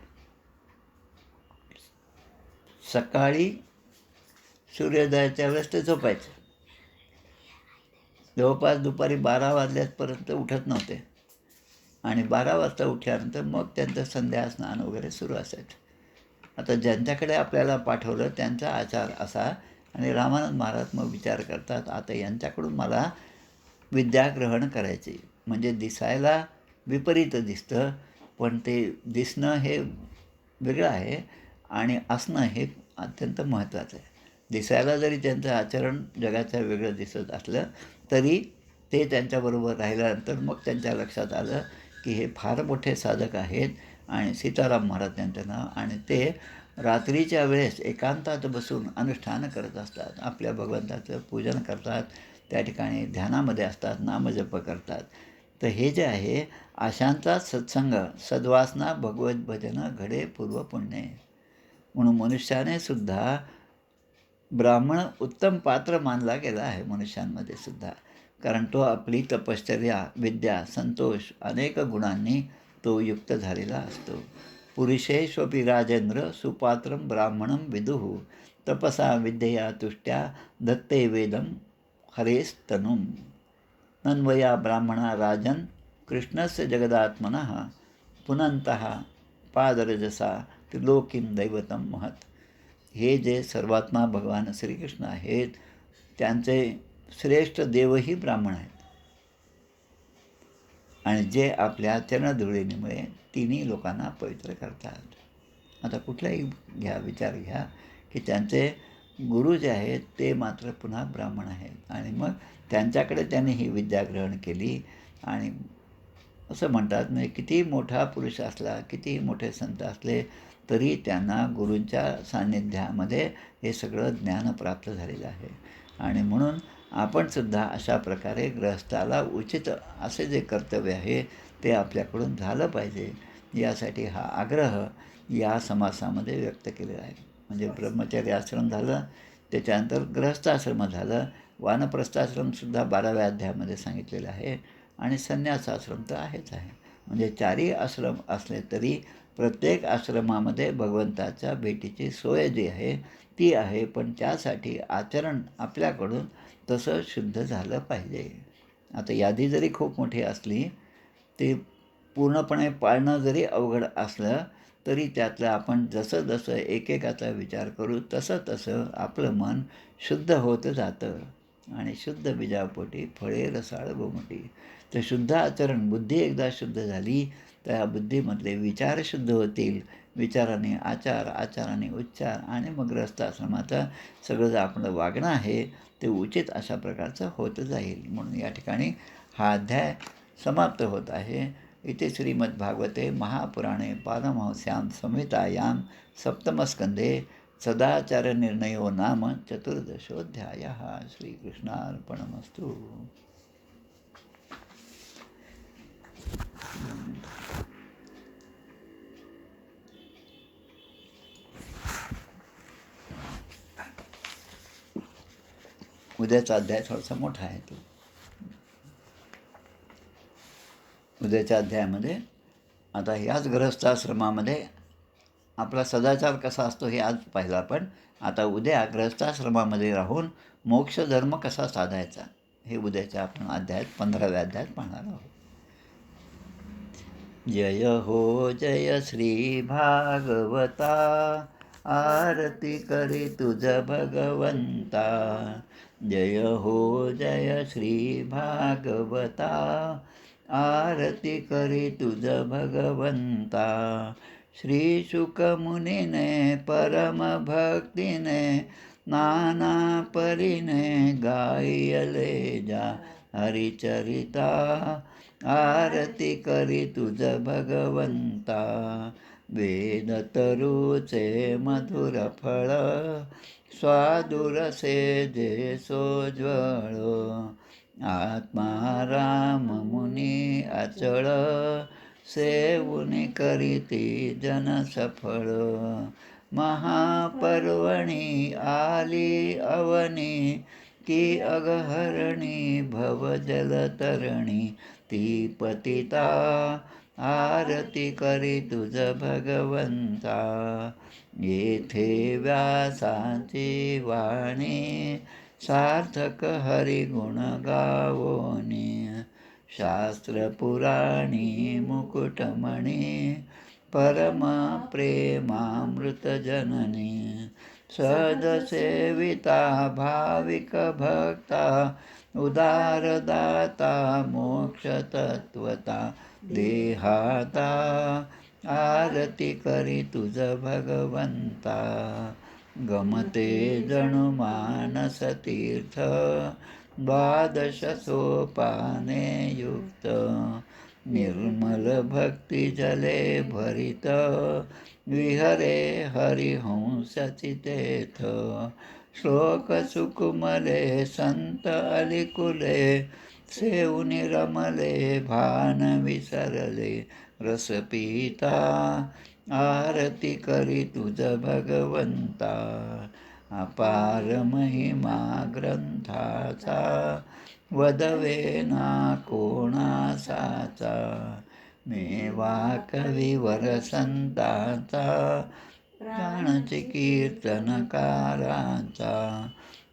सकाळी सूर्योदयाच्या वेळेस ते झोपायचे. जवळपास दुपारी 12 वाजल्यापर्यंत उठत नव्हते, आणि 12 वाजता उठल्यानंतर मग त्यांचं संध्या स्नान वगैरे सुरू असायचं. आता ज्यांच्याकडे आपल्याला पाठवलं त्यांचा आचार असा, आणि रामानंद महाराज मग विचार करतात आता यांच्याकडून मला विद्या ग्रहण करायची. म्हणजे दिसायला विपरीत दिसतं, पण ते दिसणं हे वेगळं आहे आणि असणं हे अत्यंत महत्त्वाचं आहे. दिसायला जरी त्यांचं आचरण जगाचं वेगळं दिसत असलं तरी ते त्यांच्याबरोबर राहिल्यानंतर मग त्यांच्या लक्षात आलं की हे फार मोठे साधक आहेत, आणि सीताराम महाराज त्यांचं नाव, आणि ते रात्रीच्या वेळेस एकांतात बसून अनुष्ठान करत असतात, आपल्या भगवंताचं पूजन करतात, त्या ठिकाणी ध्यानामध्ये असतात, नामजप करतात. तर हे जे आहे अशांचा सत्संग, सद्वासना भगवत भजन घडे पूर्व पुण्ये. म्हणून मनुष्याने सुद्धा ब्राह्मण उत्तम पात्र मानला गेला आहे मनुष्यांमध्ये सुद्धा, कारण तो आपली तपश्चर्या, विद्या, संतोष अनेक गुणांनी तो युक्त झालेला असतो. पुरुषेष्वपि राजेंद्र सुपात्रं ब्राह्मणं विदुः तपसा विद्यया तुष्ट्या दत्ते वेदं हरेस्तनुं. नन्वया ब्राह्मणा राजन् कृष्णस्य जगदात्मनः पुनन्तः पादरजसा त्रिलोकीं दैवतं महत्. हे जे सर्वात्मा भगवान श्रीकृष्ण आहेत त्यांचे श्रेष्ठ देवही ब्राह्मण आहेत, आणि जे आपल्या चरणधुळीमुळे तिन्ही लोकांना पवित्र करतात. आता कुठलाही विचार घ्या की त्यांचे गुरु जे आहेत ते मात्र पुन्हा ब्राह्मण आहेत, आणि मग त्यांच्याकडे त्यांनी ही विद्या ग्रहण केली. आणि असं म्हणतात म्हणजे कितीही मोठा पुरुष असला, कितीही मोठे संत असले तरी त्यांना गुरूंच्या सान्निध्यामध्ये हे सगळं ज्ञान प्राप्त झालेलं आहे. आणि म्हणून आपणसुद्धा अशा प्रकारे गृहस्थाला उचित असे जे कर्तव्य आहे ते आपल्याकडून झालं पाहिजे, यासाठी हा आग्रह या समासामध्ये व्यक्त केलेला आहे. म्हणजे ब्रह्मचर्य आश्रम झालं, त्याच्यानंतर गृहस्थाश्रम झालं, वानप्रस्थाश्रमसुद्धा 12व्या अध्यायामध्ये सांगितलेलं आहे, आणि संन्यासाश्रम तर आहेच आहे. म्हणजे 4ही आश्रम असले तरी प्रत्येक आश्रमामध्ये भगवंताच्या भेटीची सोय जी आहे ती आहे, पण त्यासाठी आचरण आपल्याकडून तसं शुद्ध झालं पाहिजे. आता यादी जरी खूप मोठी असली, ते पूर्णपणे पाळणं जरी अवघड असलं तरी त्यातलं आपण जसं जसं एकेकाचा विचार करू तसं तसं आपलं मन शुद्ध होत जातं. आणि शुद्ध बीजापोटी फळे रसाळ गोमटी. तर शुद्ध आचरण, बुद्धी एकदा शुद्ध झाली तर या बुद्धीमधले विचार शुद्ध होतील. विचाराने आचार, आचाराने उच्चार, आणि मग गृहस्थाश्रमाचं सगळं जे आपलं वागणं आहे ते उचित अशा प्रकारचं होत जाईल. म्हणून या ठिकाणी हा अध्याय समाप्त होत आहे. इथे श्रीमद्भागवते महापुराणे पारमहंस्यां संहितायां सप्तमस्कंदे सदाचारनिर्णयो नाम चतुर्दशोऽध्यायः. श्रीकृष्णार्पणमस्तु. उद्याचा अध्याय थोडासा मोठा आहे. तो उद्याच्या अध्यायामध्ये आता ह्याच गृहस्थाश्रमामध्ये आपला सदाचार कसा असतो हे आज पाहिलं आपण. आता उद्या गृहस्थाश्रमामध्ये राहून मोक्षधर्म कसा साधायचा हे उद्याच्या आपण अध्यायात 15व्या अध्यायात पाहणार आहोत. जय हो जय श्री भागवता आरती करी तुझ भगवंता. जय हो जय श्री भागवता. आरती करी तुझ भगवंता. श्री शुकमुनीने परम भक्तीने नाना परीने गायले जा हरिचरिता. आरती करी तुझ भगवंता. वेद तरुचे मधुर फळ स्वादुरसे जे सोज्वळ. आत्मा राम मुनी अचळ सेवुनी करीती जन सफळ. महापर्वणी आली अवनी की अगहरणी भवजलतरणी ती पतिता. आरती करी तुझ भगवंता. येथे व्यासाची वाणी सार्थक हरिगुण गावोनी. शास्त्र पुराणी मुकुटमणी परम प्रेमामृत जननी. सहज सेविता भाविक भक्ता उदारदाता मोक्ष तत्वता देहाता. आरती करी तुझ भगवंता. गमते जणु मानस तीर्थ द्वादश सोपाने युक्त. निर्मल भक्ती जले भरित विहरे हरिहंस चितेथ. श्लोक सुकुमले संत अलिकुले सेवुनी रमले भान विसरले रसपीता. आरती करी तुझ भगवंता. अपार महिमा ग्रंथाचा वदवे ना कोणासाचा. मेवा कविवर संतांचा प्राणची कीर्तनकारांचा.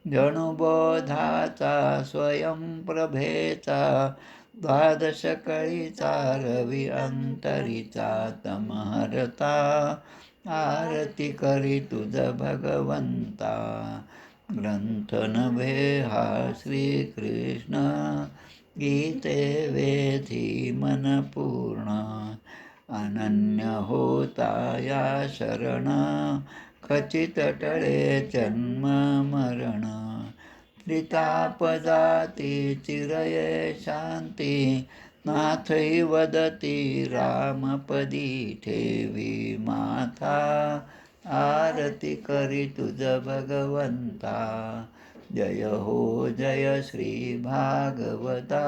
जणुबोधाचा स्वयंप्रभेचा द्वादश कळीचा रवी अंतरीचा तमहरता. आरती करी तुझ भगवंता. ग्रंथ नभे हा श्रीकृष्ण गीते वेधी मन पूर्ण. अनन्य होता या शरण खचित टळे जन्म मरण. त्रिताप जाती चिरये शांती नाथही वदती रामपदी ठेवी माथा. आरती करी तुझ भगवंता. जय हो जय श्री भागवता.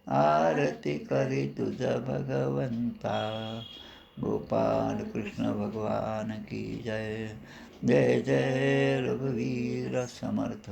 आरती करी तुझ भगवंता. गोपाल कृष्ण भगवान की जय. जय जय रघुवीर समर्थ.